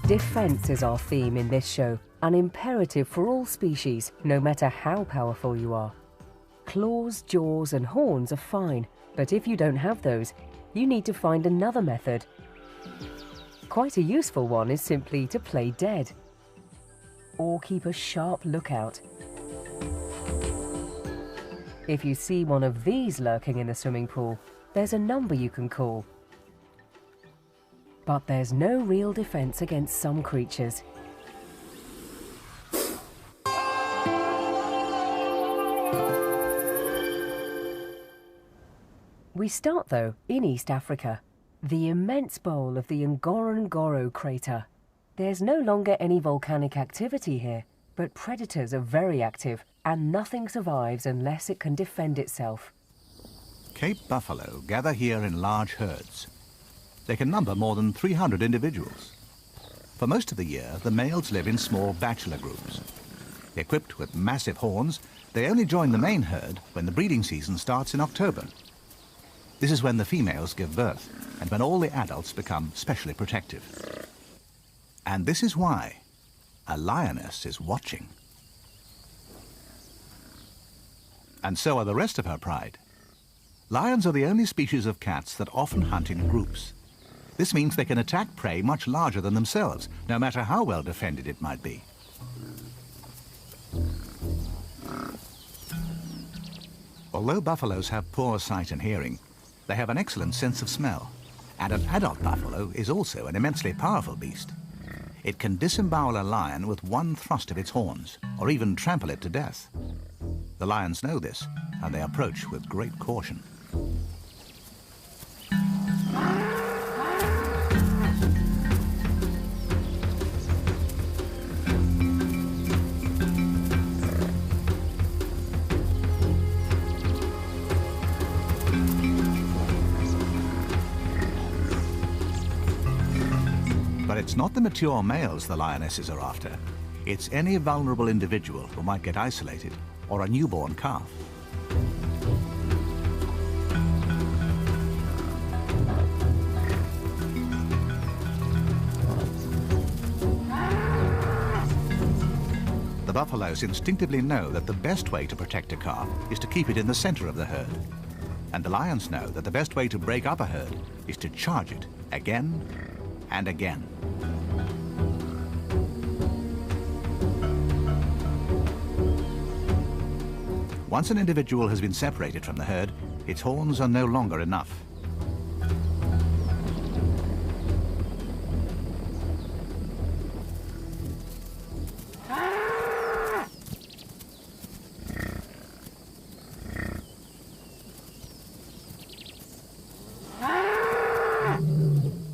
Defense is our theme in this show, an imperative for all species, no matter how powerful you are. Claws, jaws and horns are fine, but if you don't have those, you need to find another method. Quite a useful one is simply to play dead, or keep a sharp lookout. If you see one of these lurking in the swimming pool, there's a number you can call. But there's no real defense against some creatures. We start, though, in East Africa, the immense bowl of the Ngorongoro crater. There's no longer any volcanic activity here, but predators are very active, and nothing survives unless it can defend itself. Cape buffalo gather here in large herds. They can number more than 300 individuals. For most of the year, the males live in small bachelor groups. Equipped with massive horns, they only join the main herd when the breeding season starts in October. This is when the females give birth, and when all the adults become specially protective. And this is why a lioness is watching. And so are the rest of her pride. Lions are the only species of cats that often hunt in groups. This means they can attack prey much larger than themselves, no matter how well defended it might be. Although buffaloes have poor sight and hearing, they have an excellent sense of smell. And an adult buffalo is also an immensely powerful beast. It can disembowel a lion with one thrust of its horns, or even trample it to death. The lions know this, and they approach with great caution. But it's not the mature males the lionesses are after. It's any vulnerable individual who might get isolated, or a newborn calf. The buffaloes instinctively know that the best way to protect a calf is to keep it in the center of the herd. And the lions know that the best way to break up a herd is to charge it again and again. Once an individual has been separated from the herd, its horns are no longer enough.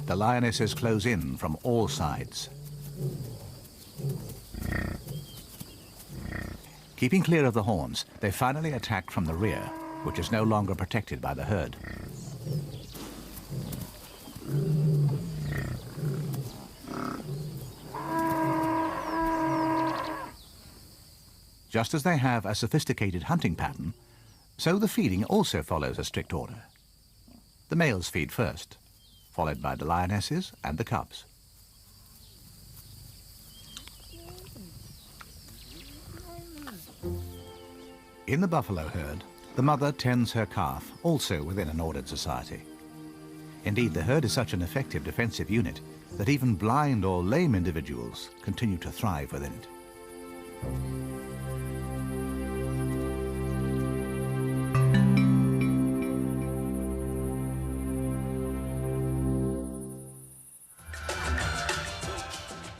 The lionesses close in from all sides. Keeping clear of the horns, they finally attack from the rear, which is no longer protected by the herd. Just as they have a sophisticated hunting pattern, so the feeding also follows a strict order. The males feed first, followed by the lionesses and the cubs. In the buffalo herd, the mother tends her calf, also within an ordered society. Indeed, the herd is such an effective defensive unit that even blind or lame individuals continue to thrive within it.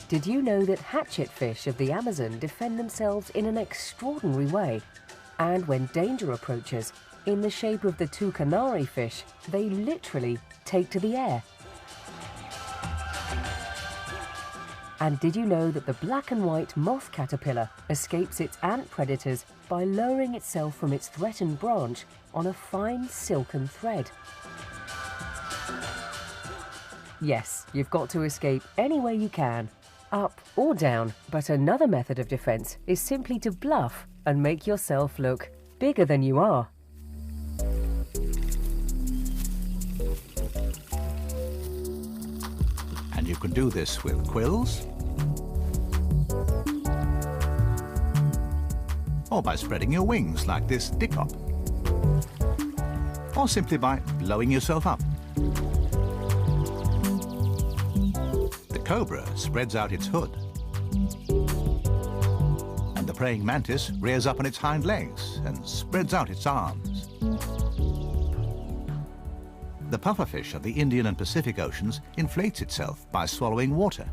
Did you know that hatchetfish of the Amazon defend themselves in an extraordinary way? And when danger approaches, in the shape of the two canary fish, they literally take to the air. And did you know that the black and white moth caterpillar escapes its ant predators by lowering itself from its threatened branch on a fine silken thread? Yes, you've got to escape any way you can, up or down, but another method of defense is simply to bluff and make yourself look bigger than you are. And you can do this with quills, or by spreading your wings like this dickhop, or simply by blowing yourself up. The cobra spreads out its hood, and the praying mantis rears up on its hind legs and spreads out its arms. The pufferfish of the Indian and Pacific Oceans inflates itself by swallowing water.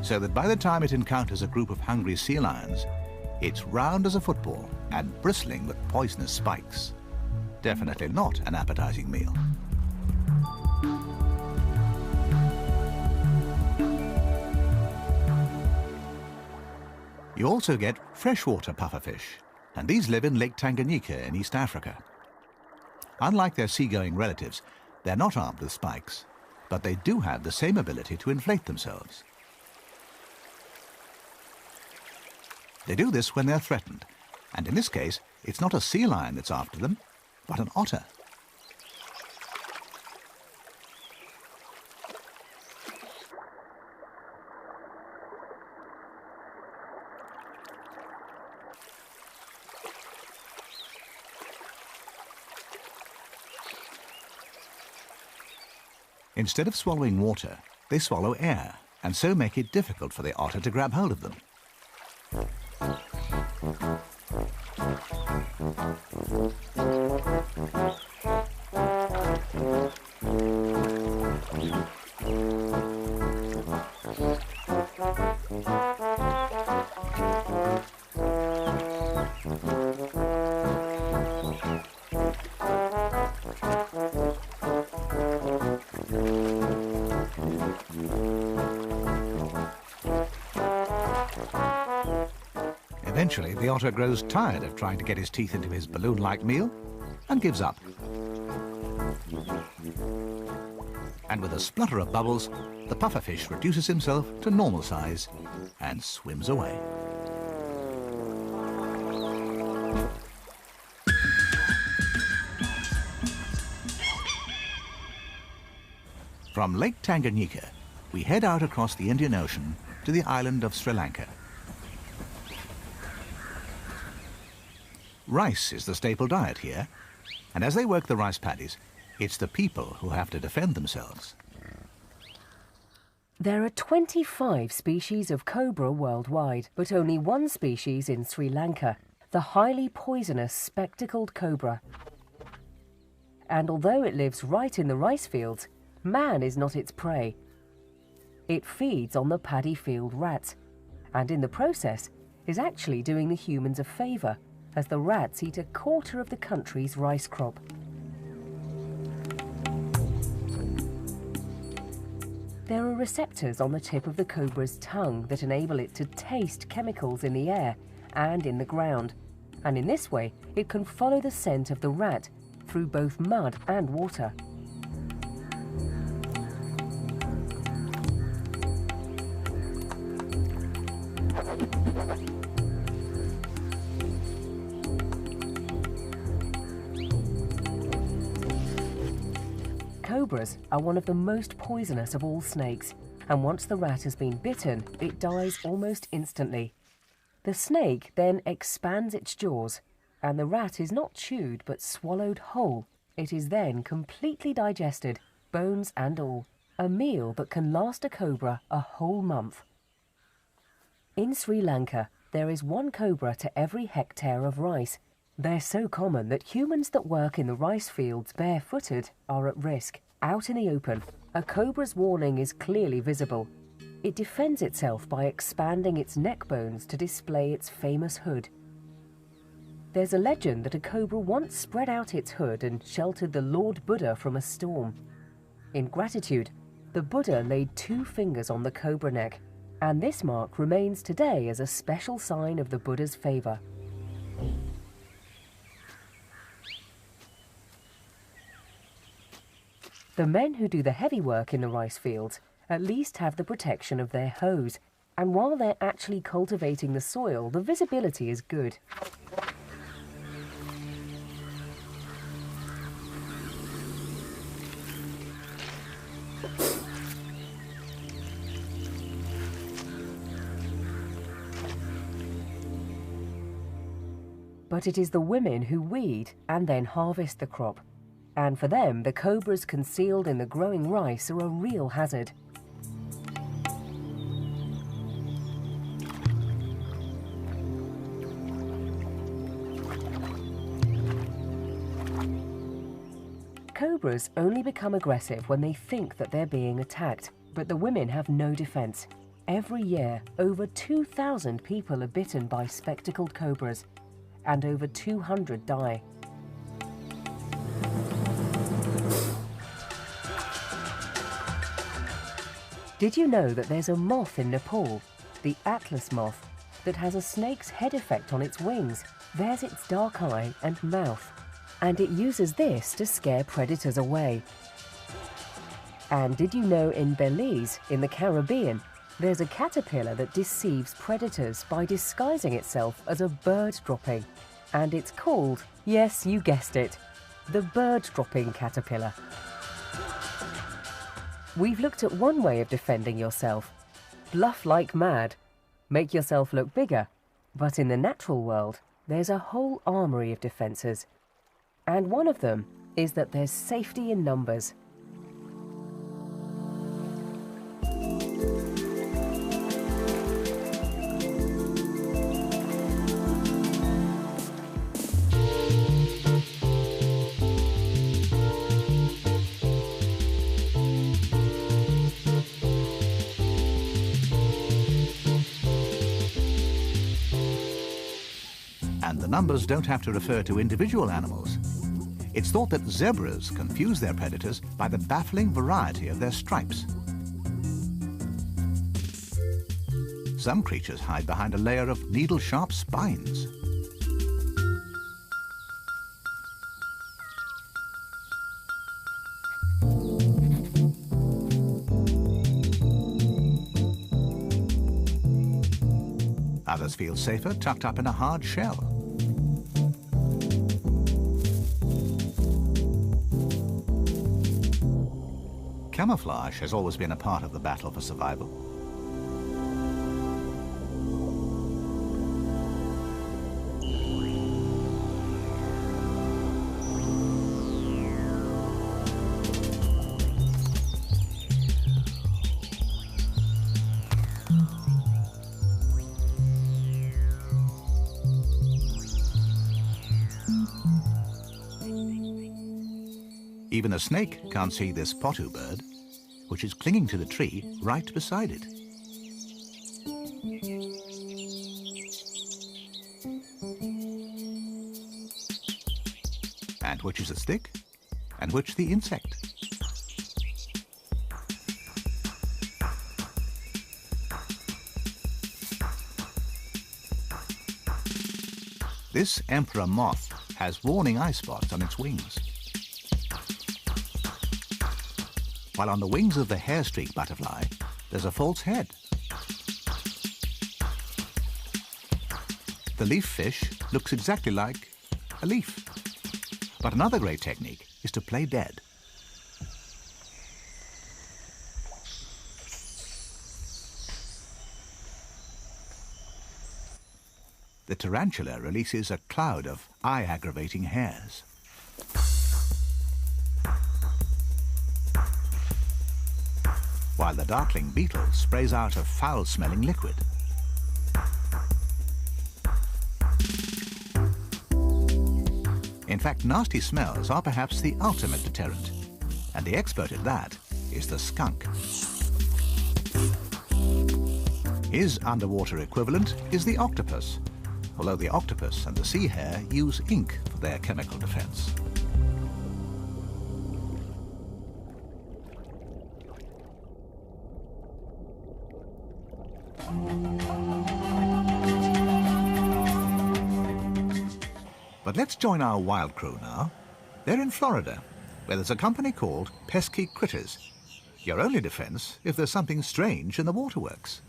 So that by the time it encounters a group of hungry sea lions, it's round as a football and bristling with poisonous spikes. Definitely not an appetizing meal. You also get freshwater pufferfish, and these live in Lake Tanganyika in East Africa. Unlike their seagoing relatives, they're not armed with spikes, but they do have the same ability to inflate themselves. They do this when they're threatened, and in this case, it's not a sea lion that's after them, but an otter. Instead of swallowing water, they swallow air, and so make it difficult for the otter to grab hold of them. Eventually, the otter grows tired of trying to get his teeth into his balloon-like meal and gives up. And with a splutter of bubbles, the pufferfish reduces himself to normal size and swims away. From Lake Tanganyika, we head out across the Indian Ocean to the island of Sri Lanka. Rice is the staple diet here, and as they work the rice paddies, it's the people who have to defend themselves. There are 25 species of cobra worldwide, but only one species in Sri Lanka, the highly poisonous spectacled cobra. And although it lives right in the rice fields, man is not its prey. It feeds on the paddy field rats, and in the process is actually doing the humans a favour, as the rats eat a quarter of the country's rice crop. There are receptors on the tip of the cobra's tongue that enable it to taste chemicals in the air and in the ground, and in this way it can follow the scent of the rat through both mud and water. Cobras are one of the most poisonous of all snakes, and once the rat has been bitten, it dies almost instantly. The snake then expands its jaws, and the rat is not chewed but swallowed whole. It is then completely digested, bones and all, a meal that can last a cobra a whole month. In Sri Lanka, there is one cobra to every hectare of rice. They're so common that humans that work in the rice fields barefooted are at risk. Out in the open, a cobra's warning is clearly visible. It defends itself by expanding its neck bones to display its famous hood. There's a legend that a cobra once spread out its hood and sheltered the Lord Buddha from a storm. In gratitude, the Buddha laid 2 fingers on the cobra neck, and this mark remains today as a special sign of the Buddha's favour. The men who do the heavy work in the rice fields at least have the protection of their hoes, and while they're actually cultivating the soil, the visibility is good. But it is the women who weed and then harvest the crop. And for them, the cobras concealed in the growing rice are a real hazard. Cobras only become aggressive when they think that they're being attacked, but the women have no defense. Every year, over 2,000 people are bitten by spectacled cobras, and over 200 die. Did you know that there's a moth in Nepal, the Atlas moth, that has a snake's head effect on its wings? There's its dark eye and mouth. And it uses this to scare predators away. And did you know in Belize, in the Caribbean, there's a caterpillar that deceives predators by disguising itself as a bird dropping? And it's called, yes, you guessed it, the bird dropping caterpillar. We've looked at one way of defending yourself. Bluff like mad. Make yourself look bigger. But in the natural world, there's a whole armory of defences. And one of them is that there's safety in numbers. And the numbers don't have to refer to individual animals. It's thought that zebras confuse their predators by the baffling variety of their stripes. Some creatures hide behind a layer of needle-sharp spines. Others feel safer tucked up in a hard shell. Camouflage has always been a part of the battle for survival. Even a snake can't see this potu bird, which is clinging to the tree right beside it. And which is the stick, and which the insect. This emperor moth has warning eye spots on its wings. While on the wings of the hair-streaked butterfly, there's a false head. The leaf fish looks exactly like a leaf. But another great technique is to play dead. The tarantula releases a cloud of eye-aggravating hairs. While the darkling beetle sprays out a foul-smelling liquid. In fact, nasty smells are perhaps the ultimate deterrent, and the expert at that is the skunk. His underwater equivalent is the octopus, although the octopus and the sea hare use ink for their chemical defense. But let's join our wild crew now. They're in Florida, where there's a company called Pesky Critters. Your only defense if there's something strange in the waterworks.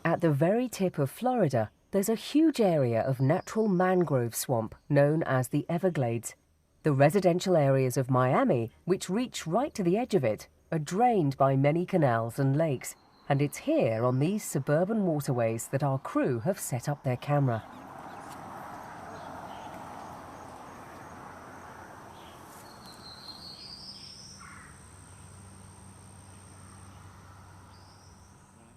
At the very tip of Florida, there's a huge area of natural mangrove swamp known as the Everglades. The residential areas of Miami, which reach right to the edge of it, are drained by many canals and lakes. And it's here on these suburban waterways that our crew have set up their camera.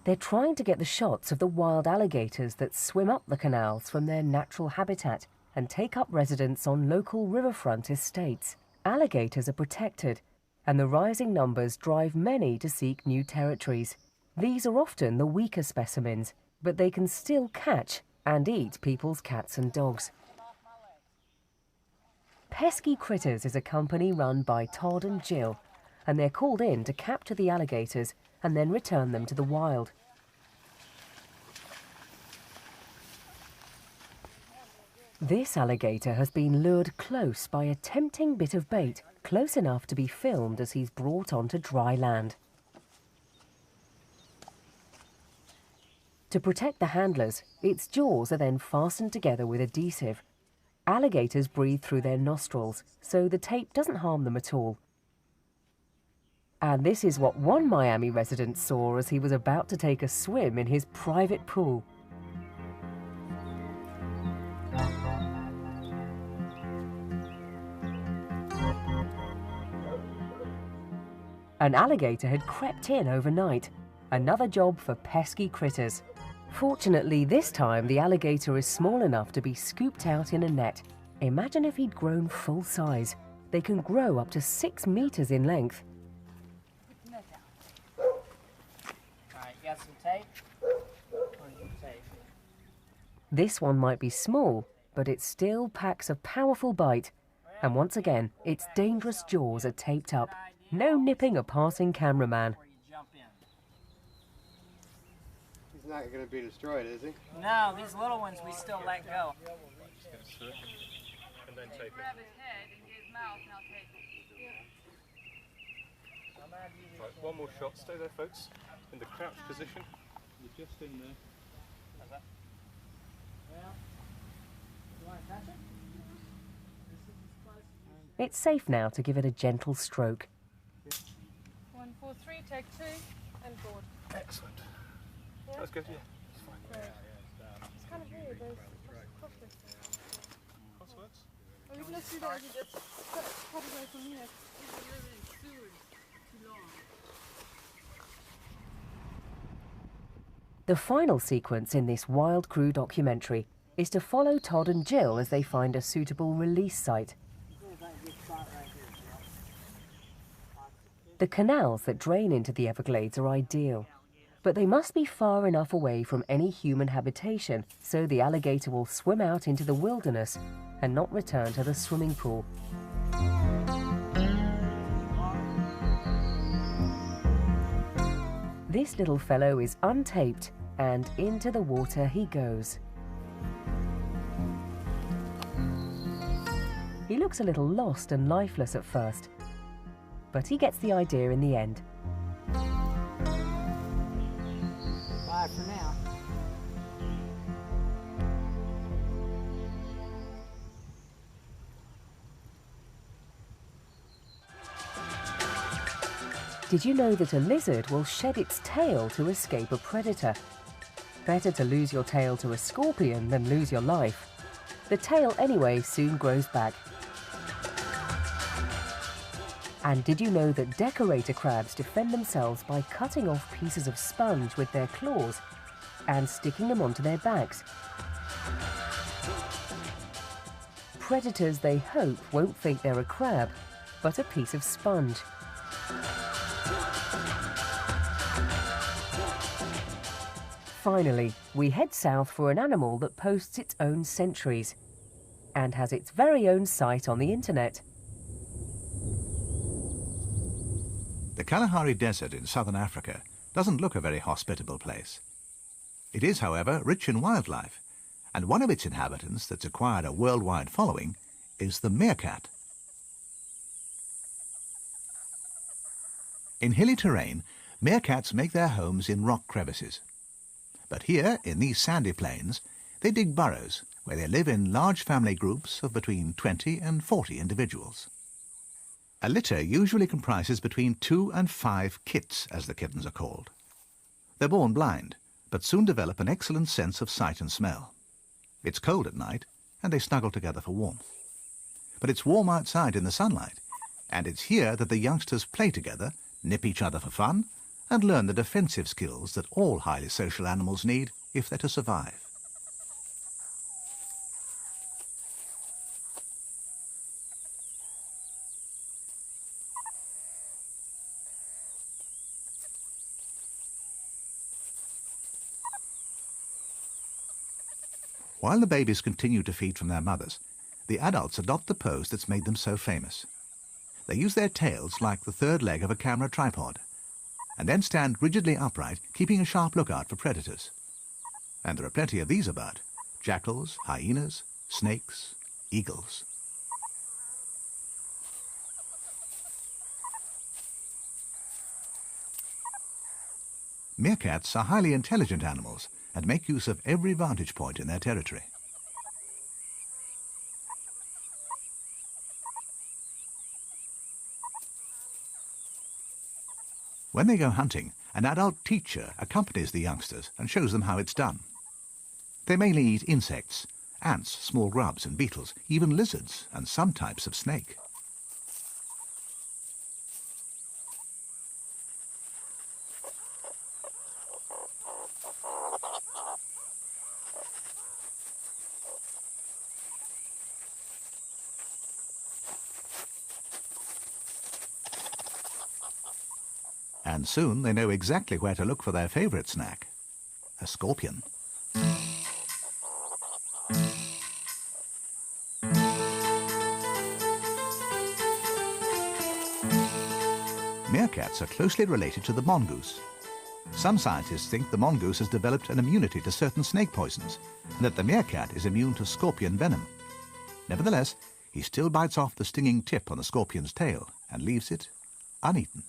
They're trying to get the shots of the wild alligators that swim up the canals from their natural habitat and take up residence on local riverfront estates. Alligators are protected, and the rising numbers drive many to seek new territories. These are often the weaker specimens, but they can still catch and eat people's cats and dogs. Pesky Critters is a company run by Todd and Jill, and they're called in to capture the alligators and then return them to the wild. This alligator has been lured close by a tempting bit of bait, close enough to be filmed as he's brought onto dry land. To protect the handlers, its jaws are then fastened together with adhesive. Alligators breathe through their nostrils, so the tape doesn't harm them at all. And this is what one Miami resident saw as he was about to take a swim in his private pool. An alligator had crept in overnight. Another job for Pesky Critters. Fortunately, this time the alligator is small enough to be scooped out in a net. Imagine if he'd grown full size. They can grow up to 6 meters in length. Alright, you got some tape? Where's your tape? This one might be small, but it still packs a powerful bite. And once again, its dangerous jaws are taped up. No nipping a passing cameraman. He's not going to be destroyed, is he? No, these little ones we still let go. And then tape it. Grab his head and get his mouth and I'll take it. Right, one more shot. Stay there, folks. In the crouch position. You're just in there. How's that? Well, you want to touch it? It's safe now to give it a gentle stroke. 1, 4, 3, take 2, and board. Excellent. Yeah? That's good, yeah. That's fine. Great. It's kind of weird, those crosswords. Crosswords? Well, let's do that as you just cut away from here. The final sequence in this Wild Crew documentary is to follow Todd and Jill as they find a suitable release site. The canals that drain into the Everglades are ideal, but they must be far enough away from any human habitation so the alligator will swim out into the wilderness and not return to the swimming pool. This little fellow is untaped, and into the water he goes. He looks a little lost and lifeless at first, but he gets the idea in the end. Bye for now. Did you know that a lizard will shed its tail to escape a predator? Better to lose your tail to a scorpion than lose your life. The tail anyway soon grows back. And did you know that decorator crabs defend themselves by cutting off pieces of sponge with their claws and sticking them onto their backs? Predators, they hope, won't think they're a crab, but a piece of sponge. Finally, we head south for an animal that posts its own sentries and has its very own site on the internet. The Kalahari Desert in southern Africa doesn't look a very hospitable place. It is, however, rich in wildlife, and one of its inhabitants that's acquired a worldwide following is the meerkat. In hilly terrain, meerkats make their homes in rock crevices. But here, in these sandy plains, they dig burrows where they live in large family groups of between 20 and 40 individuals. A litter usually comprises between 2 and 5 kits, as the kittens are called. They're born blind, but soon develop an excellent sense of sight and smell. It's cold at night, and they snuggle together for warmth. But it's warm outside in the sunlight, and it's here that the youngsters play together, nip each other for fun, and learn the defensive skills that all highly social animals need if they're to survive. While the babies continue to feed from their mothers, the adults adopt the pose that's made them so famous. They use their tails like the third leg of a camera tripod, and then stand rigidly upright, keeping a sharp lookout for predators. And there are plenty of these about: jackals, hyenas, snakes, eagles. Meerkats are highly intelligent animals and make use of every vantage point in their territory. When they go hunting, an adult teacher accompanies the youngsters and shows them how it's done. They mainly eat insects, ants, small grubs and beetles, even lizards and some types of snake. And soon they know exactly where to look for their favourite snack, a scorpion. Meerkats are closely related to the mongoose. Some scientists think the mongoose has developed an immunity to certain snake poisons, and that the meerkat is immune to scorpion venom. Nevertheless, he still bites off the stinging tip on the scorpion's tail and leaves it uneaten.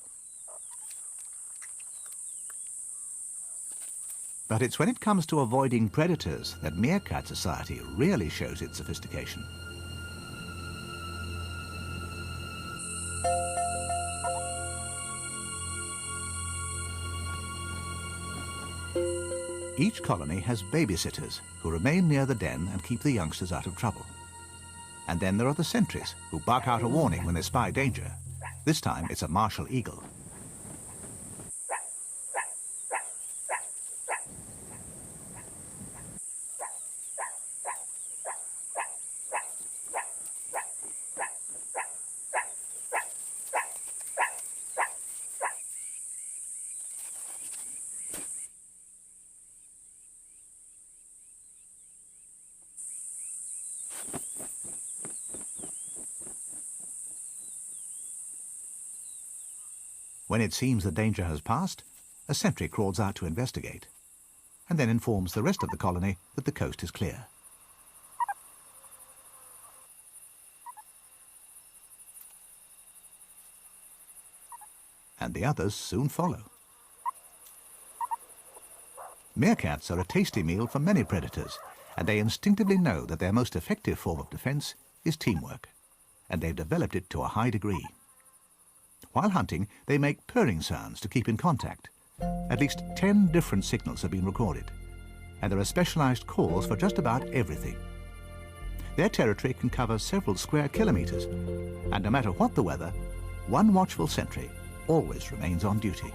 But it's when it comes to avoiding predators that meerkat society really shows its sophistication. Each colony has babysitters who remain near the den and keep the youngsters out of trouble. And then there are the sentries who bark out a warning when they spy danger. This time it's a martial eagle. When it seems the danger has passed, a sentry crawls out to investigate, and then informs the rest of the colony that the coast is clear. And the others soon follow. Meerkats are a tasty meal for many predators, and they instinctively know that their most effective form of defense is teamwork, and they've developed it to a high degree. While hunting, they make purring sounds to keep in contact. At least 10 different signals have been recorded, and there are specialized calls for just about everything. Their territory can cover several square kilometers, and no matter what the weather, one watchful sentry always remains on duty.